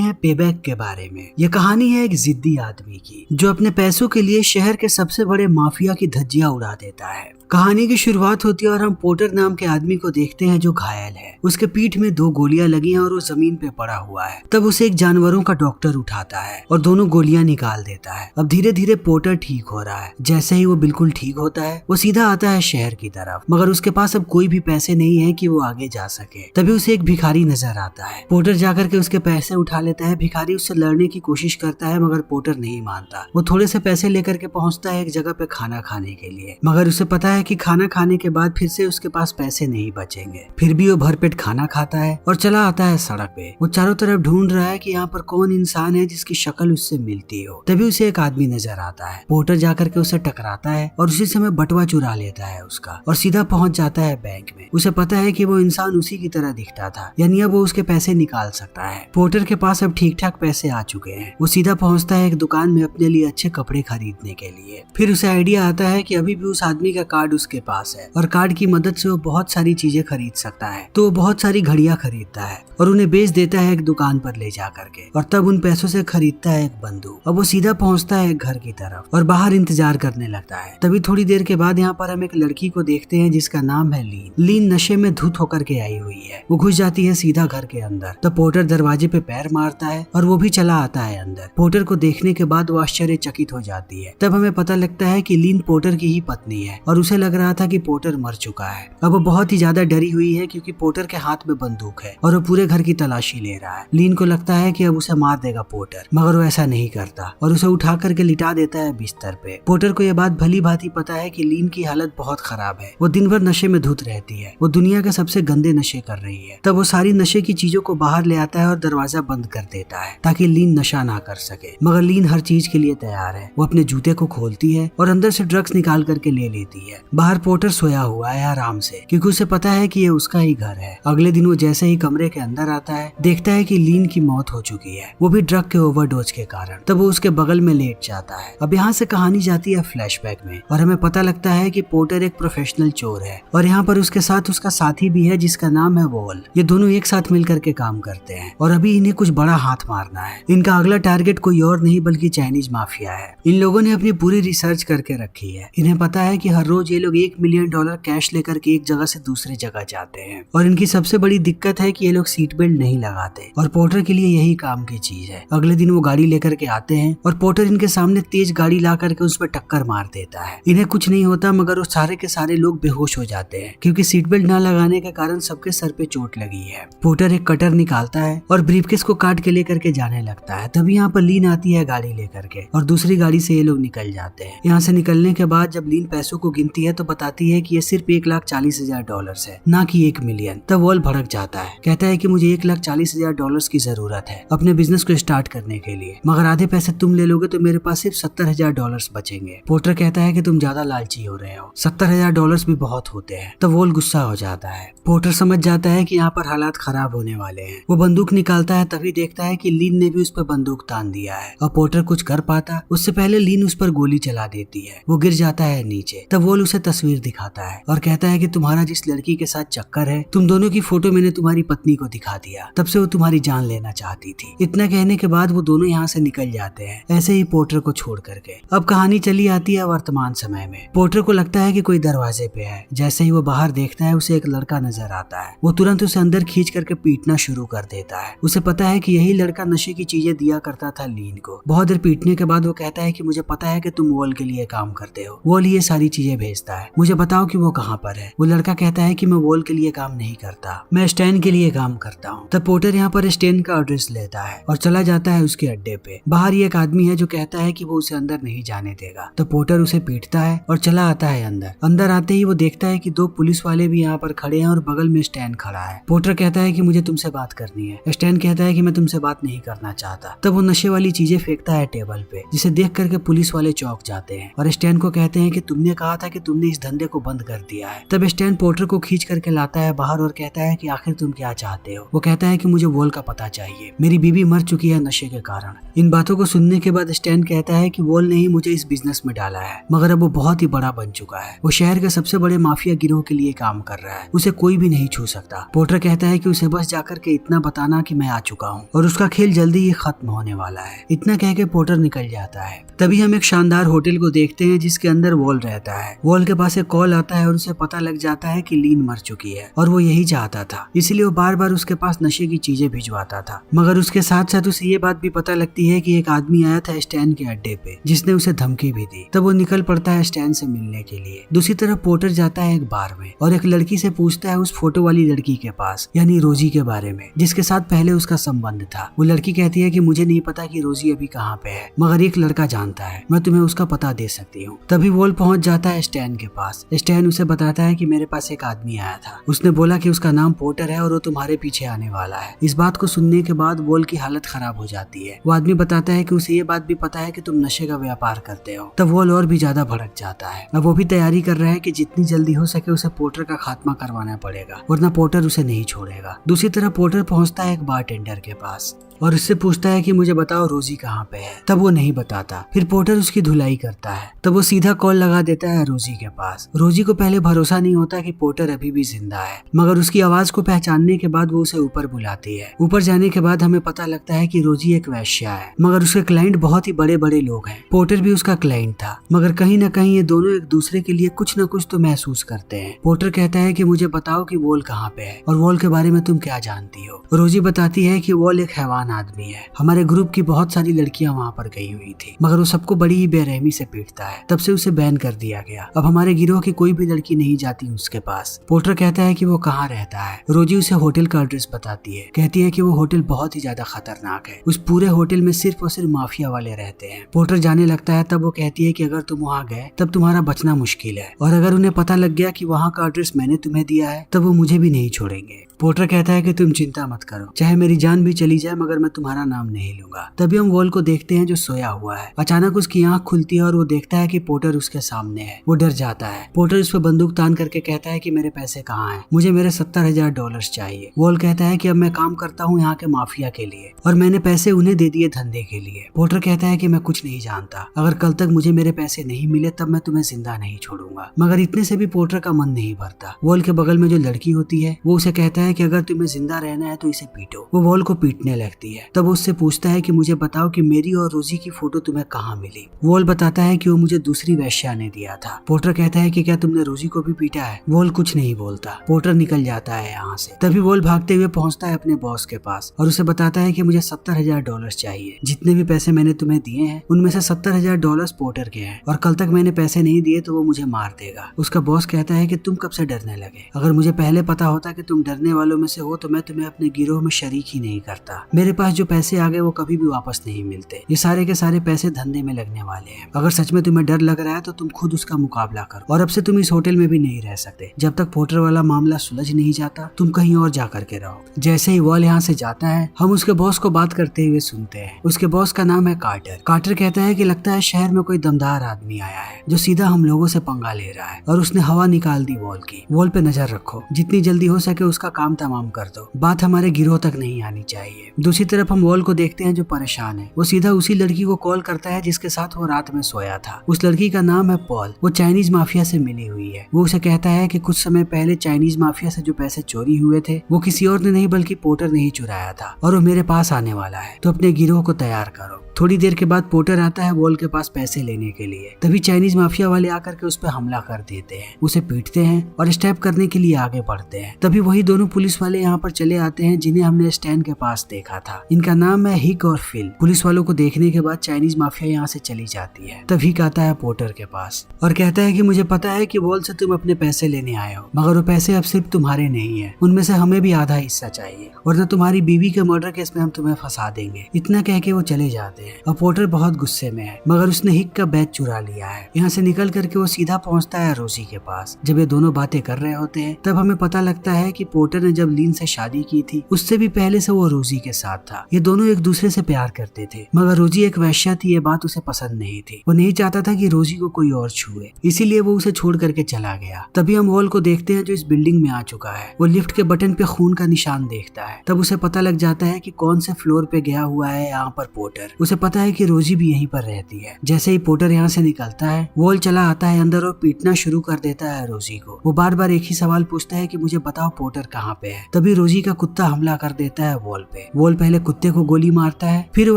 हैं पेबैक के बारे में। यह कहानी है एक जिद्दी आदमी की जो अपने पैसों के लिए शहर के सबसे बड़े माफिया की धज्जियां उड़ा देता है। कहानी की शुरुआत होती है और हम पोर्टर नाम के आदमी को देखते हैं जो घायल है। उसके पीठ में 2 गोलियां लगी हैं और वो जमीन पे पड़ा हुआ है। तब उसे एक जानवरों का डॉक्टर उठाता है और दोनों गोलियां निकाल देता है। अब धीरे धीरे पोर्टर ठीक हो रहा है। जैसे ही वो बिल्कुल ठीक होता है वो सीधा आता है शहर की तरफ, मगर उसके पास अब कोई भी पैसे नहीं है कि वो आगे जा सके। तभी उसे एक भिखारी नजर आता है। पोर्टर जाकर के उसके पैसे उठा लेता है। भिखारी उससे लड़ने की कोशिश करता है मगर पोर्टर नहीं मानता। वो थोड़े से पैसे लेकर के पहुंचता है एक जगह पे खाना खाने के लिए, मगर उसे पता है कि खाना खाने के बाद फिर से उसके पास पैसे नहीं बचेंगे। फिर भी वो भरपेट खाना खाता है और चला आता है सड़क पे। वो चारों तरफ ढूंढ रहा है कि यहाँ पर कौन इंसान है जिसकी शक्ल उससे मिलती हो। तभी उसे एक आदमी नजर आता है। पोर्टर जाकर के उसे टकराता है और उसी समय बटुआ चुरा लेता है उसका और सीधा पहुंच जाता है बैंक में। उसे पता है कि वो इंसान उसी की तरह दिखता था, यानी अब वो उसके पैसे निकाल सकता है। पोर्टर के पास अब ठीक ठाक पैसे आ चुके हैं। वो सीधा पहुंचता है एक दुकान में अपने लिए अच्छे कपड़े खरीदने के लिए। फिर उसे आइडिया आता है कि अभी भी उस आदमी का कार्ड उसके पास है और कार्ड की मदद से वो बहुत सारी चीजें खरीद सकता है। तो वो बहुत सारी घड़ियां खरीदता है और उन्हें बेच देता है एक दुकान पर ले जा करके, और तब उन पैसों से खरीदता है एक बंदूक। अब वो सीधा पहुंचता है एक घर की तरफ और बाहर इंतजार करने लगता है। तभी थोड़ी देर के बाद यहाँ पर हम एक लड़की को देखते हैं जिसका नाम है लीन। लीन नशे में धुत होकर के आई हुई है। वो घुस जाती है सीधा घर के अंदर। तो पोर्टर दरवाजे पे पैर मारता है और वो भी चला आता है अंदर। पोर्टर को देखने के बाद वो आश्चर्यचकित हो जाती है। तब हमें पता लगता है कि लीन पोर्टर की ही पत्नी है और उसे लग रहा था कि पोर्टर मर चुका है। अब वो बहुत ही ज्यादा डरी हुई है क्योंकि पोर्टर के हाथ में बंदूक है और वो पूरे घर की तलाशी ले रहा है। लीन को लगता है कि अब उसे मार देगा पोर्टर, मगर वो ऐसा नहीं करता और उसे उठा करके लिटा देता है बिस्तर पे। पोर्टर को यह बात भली भांति पता है कि लीन की हालत बहुत खराब है। वो दिन भर नशे में धुत रहती है। वो दुनिया के सबसे गंदे नशे कर रही है। तब वो सारी नशे की चीजों को बाहर ले आता है और दरवाजा बंद कर देता है ताकि लीन नशा ना कर सके। मगर लीन हर चीज के लिए तैयार है। वो अपने जूते को खोलती है और अंदर से ड्रग्स निकाल करके ले लेती है। बाहर पोर्टर सोया हुआ है आराम से, क्योंकि उसे पता है कि ये उसका ही घर है। अगले दिन वो जैसे ही कमरे के अंदर आता है देखता है कि लीन की मौत हो चुकी है, वो भी ड्रग के ओवरडोज के कारण। तब वो उसके बगल में लेट जाता है। अब यहाँ से कहानी जाती है फ्लैशबैक में और हमें पता लगता है कि पोर्टर एक प्रोफेशनल चोर है और यहाँ पर उसके साथ उसका साथी भी है जिसका नाम है वॉल। ये दोनों एक साथ मिलकर के काम करते हैं और अभी इन्हें कुछ बड़ा हाथ मारना है। इनका अगला टारगेट कोई और नहीं बल्कि चाइनीज माफिया है। इन लोगों ने अपनी पूरी रिसर्च करके रखी है। इन्हें पता है कि हर रोज ये लोग $1 मिलियन कैश लेकर के एक जगह से दूसरी जगह जाते हैं और इनकी सबसे बड़ी दिक्कत है कि ये लोग सीट बेल्ट नहीं लगाते और पोर्टर के लिए यही काम की चीज है। अगले दिन वो गाड़ी लेकर के आते हैं और पोर्टर इनके सामने तेज गाड़ी ला करके उस पर टक्कर मार देता है। इन्हें कुछ नहीं होता मगर वो सारे के सारे लोग बेहोश हो जाते हैं क्योंकि सीट बेल्ट न लगाने के कारण सबके सर पे चोट लगी है। पोर्टर एक कटर निकालता है और ब्रीफकेस को काट के लेकर के जाने लगता है। तभी यहाँ पर लीन आती है गाड़ी लेकर के और दूसरी गाड़ी से ये लोग निकल जाते हैं। यहाँ से निकलने के बाद जब लीन पैसों को गिनती है तो बताती है कि ये सिर्फ $1,40,000 है, ना कि $1 मिलियन। तब वॉल भड़क जाता है, कहता है कि मुझे $1,40,000 की जरूरत है अपने बिजनेस को स्टार्ट करने के लिए, मगर आधे पैसे तुम ले लोगे तो मेरे पास सिर्फ $70,000 बचेंगे। पोर्टर कहता है कि तुम ज्यादा लालची हो रहे हो, $70,000 भी बहुत होते हैं। तब वॉल गुस्सा हो जाता है। पोर्टर समझ जाता है कि यहाँ पर हालात खराब होने वाले हैं। वो बंदूक निकालता है, तभी देखता है कि लीन ने भी उस पर बंदूक तान दिया है और पोर्टर कुछ कर पाता उससे पहले लीन उस पर गोली चला देती है। वो गिर जाता है नीचे। तब वॉल उसे तस्वीर दिखाता है और कहता है कि तुम्हारा जिस लड़की के साथ चक्कर है, तुम दोनों की फोटो मैंने तुम्हारी पत्नी को दिखा दिया, तब से वो तुम्हारी जान लेना चाहती थी। इतना कहने के बाद वो दोनों यहाँ से निकल जाते हैं, ऐसे ही पोर्टर को छोड़ करके। अब कहानी चली आती है वर्तमान समय में। पोर्टर को लगता है कि कोई दरवाजे पे है। जैसे ही वो बाहर देखता है उसे एक लड़का नजर आता है। वो तुरंत उसे अंदर खींच करके पीटना शुरू कर देता है। उसे पता है कि यही लड़का नशे की चीजें दिया करता था लीन को। बहुत देर पीटने के बाद वो कहता है कि मुझे पता है कि तुम वॉल के लिए काम करते हो, वॉल ये सारी चीजें भेजता है, मुझे बताओ कि वो कहाँ पर है। वो लड़का कहता है कि मैं वॉल के लिए काम नहीं करता, मैं स्टैन के लिए काम करता हूँ। तब पोर्टर यहाँ पर स्टैन का एड्रेस लेता है और चला जाता है उसके अड्डे पे। बाहर ही एक आदमी है जो कहता है कि वो उसे अंदर नहीं जाने देगा। तो पोर्टर उसे पीटता है और चला आता है अंदर। अंदर आते ही वो देखता है कि 2 पुलिस वाले भी यहाँ पर खड़े हैं और बगल में स्टैन खड़ा है। पोर्टर कहता है कि मुझे तुमसे बात करनी है। स्टैन कहता है कि मैं तुमसे बात नहीं करना चाहता। तब वो नशे वाली चीजें फेंकता है टेबल पे, जिसे देख करके पुलिस वाले चौंक जाते हैं और स्टैन को कहते हैं कि तुमने कहा था कि तुमने इस धंधे को बंद कर दिया है। तब स्टैन पोर्टर को खींच करके लाता है बाहर और कहता है कि आखिर तुम क्या चाहते हो। वो कहता है कि मुझे वॉल का पता चाहिए, मेरी बीवी मर चुकी है नशे के कारण। इन बातों को सुनने के बाद स्टैन कहता है कि वॉल ने ही मुझे इस बिजनेस में डाला है, मगर अब वो बहुत ही बड़ा बन चुका है। वो शहर के सबसे बड़े माफिया गिरोह के लिए काम कर रहा है, उसे कोई भी नहीं छू सकता। पोर्टर कहता है कि उसे बस जाकर के इतना बताना कि मैं आ चुका हूँ। और उसका खेल जल्दी ही खत्म होने वाला है। इतना कह के पोर्टर निकल जाता है। तभी हम एक शानदार होटल को देखते हैं जिसके अंदर वॉल रहता है। वॉल के पास एक कॉल आता है और उसे पता लग जाता है कि लीन मर चुकी है और वो यही चाहता था, इसलिए वो बार बार उसके पास नशे की चीजें भिजवाता था। मगर उसके साथ साथ उसे ये बात भी पता लगती है कि एक आदमी आया था स्टैन के अड्डे पे जिसने उसे धमकी भी दी। तब वो निकल पड़ता है स्टैन से मिलने के लिए। दूसरी तरफ पोर्टर जाता है एक बार में और एक लड़की से पूछता है उस फोटो वाली लड़की के पास, यानी रोजी के बारे में, जिसके साथ पहले उसका संबंध था। वो लड़की कहती है कि मुझे नहीं पता कि रोजी अभी कहाँ पे है, मगर एक लड़का जानता है, मैं तुम्हें उसका पता दे सकती हूँ। तभी वॉल पहुंच जाता है स्टैन के पास। स्टैन उसे बताता है कि मेरे पास एक आदमी आया था, उसने बोला कि उसका नाम पोर्टर है और वो तुम्हारे पीछे आने वाला है। इस बात को सुनने के बाद वॉल की हालत खराब हो जाती है। वो आदमी बताता है कि उसे ये बात भी पता है कि तुम नशे का व्यापार करते हो। तब वॉल और भी ज्यादा भड़क जाता है। अब वो भी तैयारी कर रहा है कि जितनी जल्दी हो सके उसे पोर्टर का खात्मा करवाना पड़ेगा, वरना पोर्टर उसे नहीं छोड़ेगा। दूसरी तरफ पोर्टर पहुंचता है एक बारटेंडर के पास और उससे पूछता है कि मुझे बताओ रोजी कहाँ पे है। तब वो नहीं बताता। फिर पोर्टर उसकी धुलाई करता है। तब वो सीधा कॉल लगा देता है रोजी के पास। रोजी को पहले भरोसा नहीं होता कि पोर्टर अभी भी जिंदा है, मगर उसकी आवाज को पहचानने के बाद वो उसे ऊपर बुलाती है। ऊपर जाने के बाद हमें पता लगता है कि रोजी एक वेश्या है, मगर उसके क्लाइंट बहुत ही बड़े बड़े लोग हैं। पोर्टर भी उसका क्लाइंट था, मगर कहीं न कहीं ये दोनों एक दूसरे के लिए कुछ न कुछ तो महसूस करते हैं। पोर्टर कहता है कि मुझे बताओ कि वॉल कहाँ पे है और वॉल के बारे में तुम क्या जानती हो। रोजी बताती है कि वॉल एक हैवान आदमी है। हमारे ग्रुप की बहुत सारी लड़कियां वहाँ पर गई हुई थी, मगर वो सबको बड़ी ही बेरहमी से पीटता है। तब से उसे बैन कर दिया गया। अब हमारे गिरोह की कोई भी लड़की नहीं जाती उसके पास। पोर्टर कहता है कि वो कहाँ रहता है। रोजी उसे होटल का एड्रेस बताती है। कहती है कि वो होटल बहुत ही ज्यादा खतरनाक है, उस पूरे होटल में सिर्फ और सिर्फ माफिया वाले रहते हैं। पोर्टर जाने लगता है। तब वो कहती है कि अगर तुम वहाँ गए तब तुम्हारा बचना मुश्किल है, और अगर उन्हें पता लग गया कि वहाँ का एड्रेस मैंने तुम्हें दिया है तब वो मुझे भी नहीं छोड़ेंगे। पोर्टर कहता है कि तुम चिंता मत करो, चाहे मेरी जान भी चली जाए मगर मैं तुम्हारा नाम नहीं लूंगा। तभी हम वॉल को देखते हैं जो सोया हुआ है। अचानक उसकी आंख खुलती है और वो देखता है कि पोर्टर उसके सामने है। वो डर जाता है। पोर्टर उस पर बंदूक तान करके कहता है कि मेरे पैसे कहाँ हैं, मुझे मेरे $70,000 चाहिए। वॉल कहता है कि अब मैं काम करता हूँ यहाँ के माफिया के लिए और मैंने पैसे उन्हें दे दिए धंधे के लिए। पोर्टर कहता है कि मैं कुछ नहीं जानता, अगर कल तक मुझे मेरे पैसे नहीं मिले तब मैं तुम्हें जिंदा नहीं छोड़ूंगा। मगर इतने से भी पोर्टर का मन नहीं भरता। वॉल के बगल में जो लड़की होती है वो उसे कहता है कि अगर तुम्हें जिंदा रहना है तो इसे पीटो। वो वॉल को पीटने लगती है। तब उससे पूछता है कि मुझे बताओ कि मेरी और रोजी की फोटो तुम्हें कहाँ मिली। वॉल बताता है कि वो मुझे दूसरी वेश्या ने दिया था। पोर्टर कहता है कि क्या तुमने रोजी को भी पीटा है। वॉल कुछ नहीं बोलता। पोर्टर निकल जाता है यहाँ से। तभी वॉल भागते हुए पहुंचता है अपने बॉस के पास और उसे बताता है कि मुझे $70,000 चाहिए। जितने भी पैसे मैंने तुम्हें दिए हैं उनमें से $70,000 पोर्टर के हैं और कल तक मैंने पैसे नहीं दिए तो वो मुझे मार देगा। उसका बॉस कहता है कि तुम कब से डरने लगे, अगर मुझे पहले पता होता कि तुम डरने वालों में से हो तो मैं तुम्हें अपने गिरोह में शरीक ही नहीं करता। मेरे पास जो पैसे आ गए वो कभी भी वापस नहीं मिलते। ये सारे के सारे पैसे धंधे में लगने वाले हैं। अगर सच में तुम्हें डर लग रहा है तो तुम खुद उसका मुकाबला करो और अब से तुम इस होटल में भी नहीं रह सकते। जब तक पोर्टर वाला मामला सुलझ नहीं जाता तुम कहीं और जा करके रहो। जैसे ही वॉल यहाँ से जाता है हम उसके बॉस को बात करते हुए सुनते हैं। उसके बॉस का नाम है कार्टर। कार्टर कहता है कि लगता है शहर में कोई दमदार आदमी आया है जो सीधा हम लोगों से पंगा ले रहा है और उसने हवा निकाल दी वॉल की। वॉल पे नजर रखो, जितनी जल्दी हो सके उसका काम तमाम कर दो, बात हमारे गिरोह तक नहीं आनी चाहिए। दूसरी तरफ हम वॉल को देखते हैं जो परेशान है। वो सीधा उसी लड़की को कॉल करता है जिसके साथ वो रात में सोया था। उस लड़की का नाम है पॉल। वो चाइनीज माफिया से मिली हुई है। वो उसे कहता है कि कुछ समय पहले चाइनीज माफिया से जो पैसे चोरी हुए थे वो किसी और ने नहीं बल्कि पोर्टर ने ही चुराया था और वो मेरे पास आने वाला है, तो अपने गिरोह को तैयार करो। थोड़ी देर के बाद पोर्टर आता है वॉल के पास पैसे लेने के लिए। तभी चाइनीज माफिया वाले आकर के उस पर हमला कर देते हैं, उसे पीटते हैं और स्टैप करने के लिए आगे बढ़ते हैं। तभी वही दोनों पुलिस वाले यहाँ पर चले आते हैं जिन्हें हमने स्टैंड के पास देखा था। इनका नाम है हिक और फिल। पुलिस वालों को देखने के बाद चाइनीज माफिया यहाँ से चली जाती है। तब हिक आता है पोर्टर के पास और कहता है कि मुझे पता है कि वॉल से तुम अपने पैसे लेने आए हो, मगर वो पैसे अब सिर्फ तुम्हारे नहीं है, उनमें से हमें भी आधा हिस्सा चाहिए वरना तुम्हारी बीवी के मर्डर केस में हम तुम्हें फंसा देंगे। इतना कह के वो चले जाते हैं और पोर्टर बहुत गुस्से में है, मगर उसने हिक का बैग चुरा लिया है। यहाँ से निकल करके वो सीधा पहुँचता है रोजी के पास। जब ये दोनों बातें कर रहे होते हैं तब हमें पता लगता है कि पोर्टर ने जब लीन से शादी की थी उससे भी पहले से वो रोजी के साथ था। ये दोनों एक दूसरे से प्यार करते थे, मगर रोजी एक वैश्या थी, ये बात उसे पसंद नहीं थी। वो नहीं चाहता था कि रोजी को कोई और छुए, इसीलिए वो उसे छोड़ करके चला गया। तभी हम वॉल को देखते हैं जो इस बिल्डिंग में आ चुका है। वो लिफ्ट के बटन पे खून का निशान देखता है। तब उसे पता लग जाता है कि कौन से फ्लोर पे गया हुआ है यहाँ पर पोर्टर। उसे पता है कि रोजी भी यहीं पर रहती है। जैसे ही पोर्टर यहाँ से निकलता है, वॉल चला आता है अंदर और पीटना शुरू कर देता है रोजी को। वो बार बार एक ही सवाल पूछता है कि मुझे बताओ पोर्टर कहाँ पे है। तभी रोजी का कुत्ता हमला कर देता है वॉल पे। वॉल पहले कुत्ते को गोली मारता है, फिर वो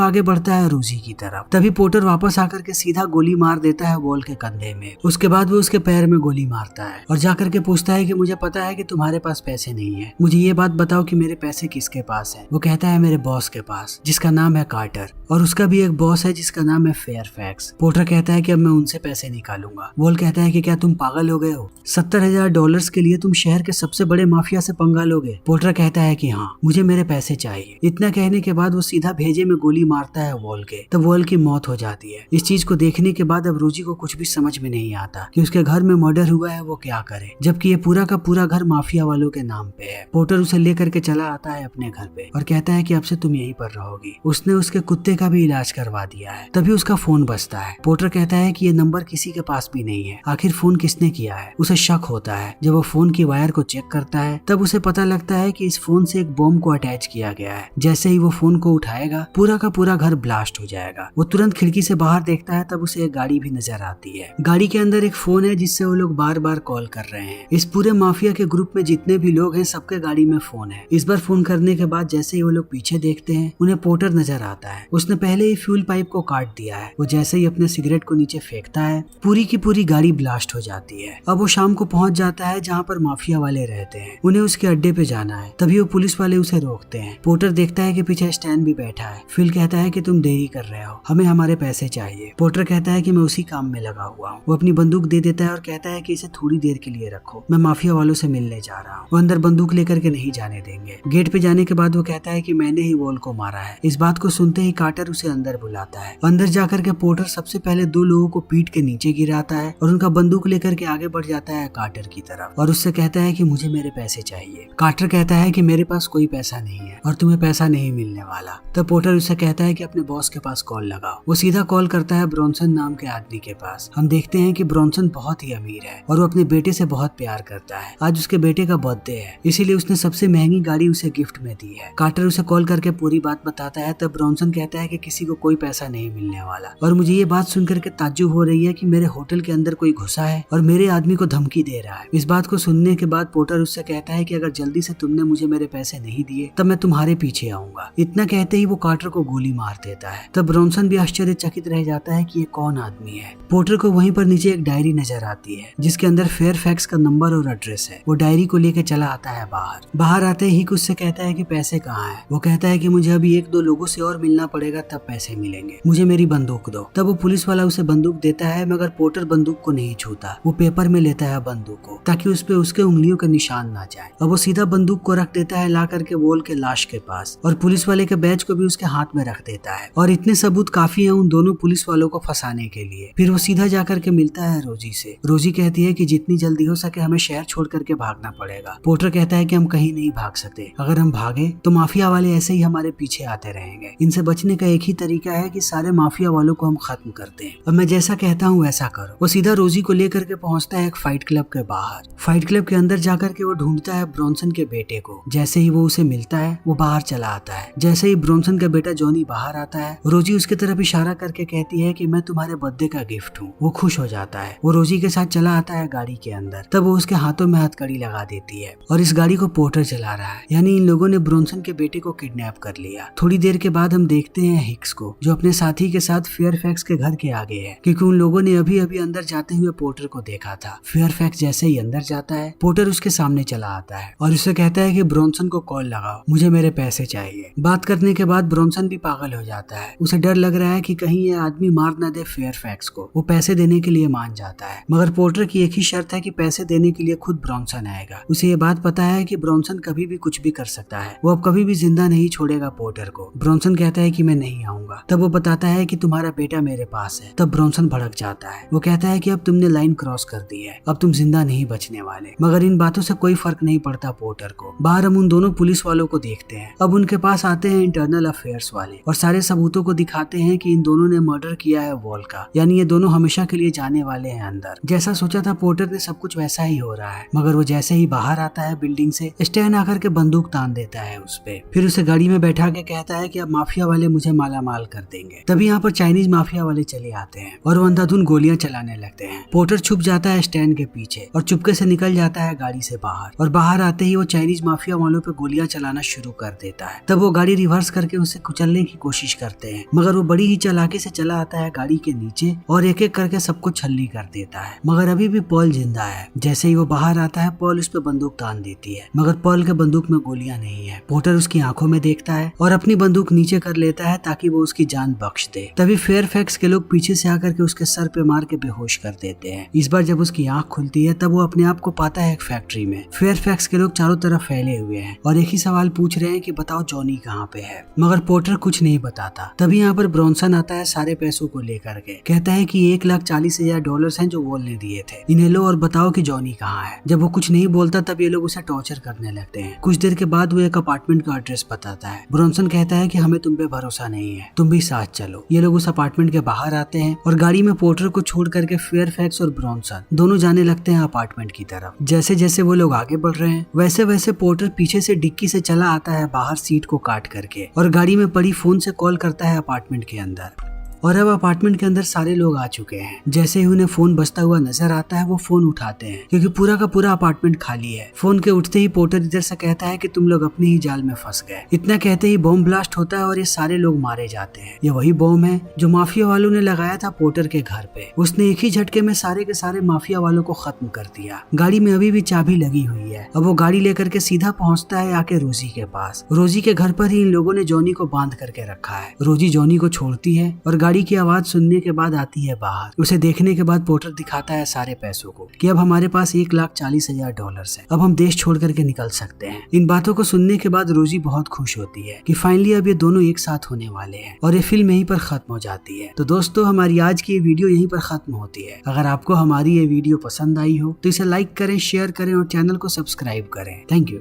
आगे बढ़ता है रोजी की तरफ। तभी पोर्टर वापस आकर के सीधा गोली मार देता है वॉल के कंधे में। उसके बाद वो उसके पैर में गोली मारता है और जाकर के पूछता है कि मुझे पता है कि तुम्हारे पास पैसे नहीं है, मुझे ये बात बताओ कि मेरे पैसे किसके पास है। वो कहता है मेरे बॉस के पास, जिसका नाम है कार्टर, और उसका भी एक बॉस है जिसका नाम है फेयरफैक्स। पोर्टर कहता है कि अब मैं उनसे पैसे निकालूंगा। वॉल कहता है कि क्या तुम पागल हो गए हो? $70,000 के लिए तुम शहर के सबसे बड़े माफिया से पंगा लोगे? पोर्टर कहता है कि हाँ, मुझे मेरे पैसे चाहिए। इतना कहने के बाद वो सीधा भेजे में गोली मारता है वॉल के। तब वॉल की मौत हो जाती है। इस चीज को देखने के बाद अब रोजी को कुछ भी समझ में नहीं आता कि उसके घर में मर्डर हुआ है, वो क्या करे, जबकि ये पूरा का पूरा घर माफिया वालों के नाम पे है। पोर्टर उसे लेकर के चला आता है अपने घर पे और कहता है कि अब से तुम यहीं पर रहोगी। उसने उसके कुत्ते का भी इलाज करवा दिया है। तभी उसका फोन बजता है। पोर्टर कहता है कि ये नंबर किसी के पास भी नहीं है, आखिर फोन किसने किया है। उसे शक होता है। जब वो फोन की वायर को चेक करता है तब उसे पता लगता है कि इस फोन से एक बॉम्ब को अटैच किया गया है। जैसे ही वो फोन को उठाएगा, पूरा का पूरा घर ब्लास्ट हो जाएगा। वो तुरंत खिड़की से बाहर देखता है, तब उसे एक गाड़ी भी नजर आती है। गाड़ी के अंदर एक फोन है जिससे वो लोग बार बार कॉल कर रहे हैं। इस पूरे माफिया के ग्रुप में जितने भी लोग हैं, सबके गाड़ी में फोन है। इस बार फोन करने के बाद जैसे ही वो लोग पीछे देखते हैं, उन्हें पोर्टर नजर आता है। उसने पहले ही फ्यूल पाइप को काट दिया है। वो जैसे ही अपने सिगरेट को नीचे फेंकता है, पूरी की पूरी गाड़ी ब्लास्ट हो जाती है। अब वो शाम को पहुंच जाता है जहाँ पर माफिया वाले रहते हैं। उन्हें उसके अड्डे पे जाना है। तभी वो पुलिस वाले उसे रोकते हैं। पोर्टर देखता है कि पीछे स्टैन भी बैठा है। फिल कहता है कि तुम देरी कर रहे हो, हमें हमारे पैसे चाहिए। पोर्टर कहता है कि मैं उसी काम में लगा हुआ हूँ। वो अपनी बंदूक दे देता है और कहता है कि इसे थोड़ी देर के लिए रखो, मैं माफिया वालों से मिलने जा रहा हूँ। वो अंदर बंदूक लेकर के नहीं जाने देंगे। गेट पे जाने के बाद वो कहता है कि मैंने ही वॉल को मारा है। इस बात को सुनते ही कार्टर उसे अंदर बुलाता है। अंदर जाकर के पोर्टर सबसे पहले 2 लोगों को पीट के नीचे गिराता है और उनका बंदूक लेकर के आगे बढ़ जाता है कार्टर की तरफ और उससे कहता है कि मुझे मेरे पैसे चाहिए। कार्टर कहता है कि मेरे पास कोई पैसा नहीं है और तुम्हें पैसा नहीं मिलने वाला। तब पोर्टर उससे कहता है कि अपने बॉस के पास कॉल लगाओ। वो सीधा कॉल करता है ब्रॉन्सन नाम के आदमी के पास। हम देखते हैं कि ब्रॉन्सन बहुत ही अमीर है और वो अपने बेटे से बहुत प्यार करता है। आज उसके बेटे का बर्थडे है, इसीलिए उसने सबसे महंगी गाड़ी उसे गिफ्ट में दी है। कार्टर उसे कॉल करके पूरी बात बताता है। तब ब्रॉन्सन कहता है कि किसी को कोई पैसा नहीं मिलने वाला और मुझे ये बात सुनकर के ताज्जुब हो रही है कि मेरे होटल के अंदर कोई घुसा है और मेरे आदमी को धमकी दे रहा है। इस बात को सुनने के बाद पोर्टर उससे कहता है कि अगर जल्दी से तुमने मुझे मेरे पैसे नहीं दिए तब मैं तुम्हारे पीछे आऊंगा। इतना कहते ही वो कार्टर को गोली मार देता है। तब ब्रॉन्सन भी आश्चर्यचकित रह जाता है कि ये कौन आदमी है। पोर्टर को वहीं पर नीचे एक डायरी नजर आती है जिसके अंदर फेयरफैक्स का नंबर और एड्रेस है। वो डायरी को लेकर चला आता है बाहर आते ही उससे कहता है कि पैसे कहाँ है। वो कहता है कि मुझे अभी 1-2 लोगों से और मिलना पड़ेगा तब पैसे मिलेंगे, मुझे मेरी बंदूक दो। तब वो पुलिस वाला उसे बंदूक देता है मगर पोर्टर बंदूक को नहीं छूता। वो पेपर में लेता है बंदूक को ताकि उस पे उसके उंगलियों का निशान ना जाए। अब वो सीधा बंदूक को रख देता है ला करके वॉल के लाश के पास और पुलिस वाले के बैच को भी उसके हाथ में रख देता है और इतने सबूत काफी है उन दोनों पुलिस वालों को फंसाने के लिए। फिर वो सीधा जाकर के मिलता है रोजी से। रोजी कहती है कि जितनी जल्दी हो सके हमें शहर छोड़ करके भागना पड़ेगा। पोर्टर कहता है कि हम कहीं नहीं भाग सकते, अगर हम भागे तो माफिया वाले ऐसे ही हमारे पीछे आते रहेंगे। इनसे बचने का एक ही तरीका है कि सारे माफिया वालों को हम खत्म करते हैं। अब मैं जैसा कहता हूँ वैसा करो। वो सीधा रोजी को लेकर के पहुंचता है एक फाइट क्लब के बाहर। फाइट क्लब के अंदर जाकर के वो ढूंढता है ब्रॉन्सन के बेटे को। जैसे ही वो उसे मिलता है वो बाहर चला आता है। जैसे ही ब्रॉन्सन का बेटा जॉनी बाहर आता है, रोजी उसके तरफ इशारा करके कहती है कि मैं तुम्हारे बर्थडे का गिफ्ट हूँ। वो खुश हो जाता है। वो रोजी के साथ चला आता है गाड़ी के अंदर। तब वो उसके हाथों में हथकड़ी लगा देती है और इस गाड़ी को पोर्टर चला रहा है, यानी इन लोगों ने ब्रॉन्सन के बेटे को किडनैप कर लिया। थोड़ी देर के बाद हम देखते हैं हिक्स को, जो अपने साथी के साथ फेयरफैक्स के घर के आगे है, क्योंकि उन लोगों ने अभी अभी अंदर जाते हुए पोर्टर को देखा था। फेयरफैक्स जैसे ही अंदर जाता है, पोर्टर उसके सामने चला आता है और उसे कहता है कि ब्रॉन्सन को कॉल लगाओ, मुझे मेरे पैसे चाहिए। बात करने के बाद ब्रॉन्सन भी पागल हो जाता है। उसे डर लग रहा है कि कहीं ये आदमी मार न दे फेयरफैक्स को। वो पैसे देने के लिए मान जाता है मगर पोर्टर की एक ही शर्त है कि पैसे देने के लिए खुद ब्रॉन्सन आएगा। उसे ये बात पता है कि ब्रॉन्सन कभी भी कुछ भी कर सकता है, वो अब कभी भी जिंदा नहीं छोड़ेगा पोर्टर को। ब्रॉन्सन कहता है कि मैं नहीं आऊंगा। तब वो बताता है कि तुम्हारा बेटा मेरे पास है। तब ब्रॉन्सन भड़क जाता है। वो कहता है कि अब तुमने लाइन क्रॉस कर दी है, अब तुम जिंदा नहीं बचने वाले। मगर इन बातों से कोई फर्क नहीं पड़ता पोर्टर को। बाहर हम उन दोनों पुलिस वालों को देखते हैं। अब उनके पास आते हैं इंटरनल अफेयर्स वाले और सारे सबूतों को दिखाते हैं कि इन दोनों ने मर्डर किया है वॉल का, यानी ये दोनों हमेशा के लिए जाने वाले हैं अंदर। जैसा सोचा था पोर्टर ने सब कुछ वैसा ही हो रहा है, मगर वो जैसे ही बाहर आता है बिल्डिंग से, स्टैन आकर के बंदूक तान देता है उस पे। फिर उसे गाड़ी में बैठा के कहता है कि अब माफिया वाले मुझे माला माल कर देंगे। तभी यहाँ पर चाइनीज माफिया वाले चले आते हैं और वो अंधाधुंध गोलियां चलाने लगते हैं। पोर्टर छुप जाता है स्टैंड के पीछे और चुपके से निकल जाता है गाड़ी से बाहर, और बाहर आते ही वो चाइनीज माफिया वालों पे गोलियां चलाना शुरू कर देता है। तब वो गाड़ी रिवर्स करके उसे कुचलने की कोशिश करते हैं, मगर वो बड़ी ही चालाकी से चला आता है गाड़ी के नीचे और एक एक करके सबको छल्ली कर देता है। मगर अभी भी पॉल जिंदा है। जैसे ही वो बाहर आता है पॉल उस पर बंदूक तान देती है, मगर पॉल के बंदूक में गोलियां नहीं है। पोर्टर उसकी आंखों में देखता है और अपनी बंदूक नीचे कर लेता है ताकि वो उसकी जान बख्श दे। तभी फेयरफैक्स के लोग पीछे से आकर के उसके सर पे मार के बेहोश कर देते हैं। इस बार जब उसकी आंख खुलती है तब वो अपने आप को पाता है एक फैक्ट्री में। फेयरफैक्स के लोग चारों तरफ फैले हुए हैं और एक ही सवाल पूछ रहे हैं कि बताओ जॉनी कहाँ पे है, मगर पोर्टर कुछ नहीं बताता। तभी यहाँ पर ब्रॉन्सन आता है सारे पैसों को लेकर के, कहता है कि $1,40,000 हैं जो वॉल ने दिए थे, इन्हें लो और बताओ कि जॉनी कहाँ है। जब वो कुछ नहीं बोलता तब ये लोग उसे टॉर्चर करने लगते हैं। कुछ देर के बाद वो एक अपार्टमेंट का एड्रेस बताता है। ब्रॉन्सन कहता है कि हमें तुम पे भरोसा नहीं है, तुम भी साथ चलो। ये लोग उस अपार्टमेंट के बाहर आते हैं और गाड़ी में पोर्टर को छोड़ करके फेयरफैक्स और ब्रॉन्सन दोनों जाने लगते हैं अपार्टमेंट की तरफ। जैसे जैसे वो लोग आगे बढ़ रहे हैं वैसे वैसे पोर्टर पीछे से डिक्की से चला आता है बाहर सीट को काट करके और गाड़ी में पड़ी फोन से कॉल करता है अपार्टमेंट के अंदर। और अब अपार्टमेंट के अंदर सारे लोग आ चुके हैं। जैसे ही उन्हें फोन बजता हुआ नजर आता है वो फोन उठाते हैं क्योंकि पूरा का पूरा अपार्टमेंट खाली है। फोन के उठते ही पोर्टर इधर से कहता है कि तुम लोग अपने ही जाल में फंस गए। इतना कहते ही बॉम्ब ब्लास्ट होता है और ये सारे लोग मारे जाते हैं। ये वही बॉम्ब है जो माफिया वालों ने लगाया था पोर्टर के घर पे। उसने एक ही झटके में सारे के सारे माफिया वालों को खत्म कर दिया। गाड़ी में अभी भी चाबी लगी हुई है। अब वो गाड़ी लेकर के सीधा पहुंचता है आके रोजी के पास। रोजी के घर पर ही इन लोगों ने जॉनी को बांध करके रखा है। रोजी जॉनी को छोड़ती है और गाड़ी की आवाज सुनने के बाद आती है बाहर। उसे देखने के बाद पोर्टर दिखाता है सारे पैसों को कि अब हमारे पास $1,40,000 है, अब हम देश छोड़ करके निकल सकते हैं। इन बातों को सुनने के बाद रोजी बहुत खुश होती है कि फाइनली अब ये दोनों एक साथ होने वाले हैं और ये फिल्म यहीं पर खत्म हो जाती है। तो दोस्तों हमारी आज की ये वीडियो यहीं पर खत्म होती है। अगर आपको हमारी ये वीडियो पसंद आई हो तो इसे लाइक करें, शेयर करें और चैनल को सब्सक्राइब करें। Thank you.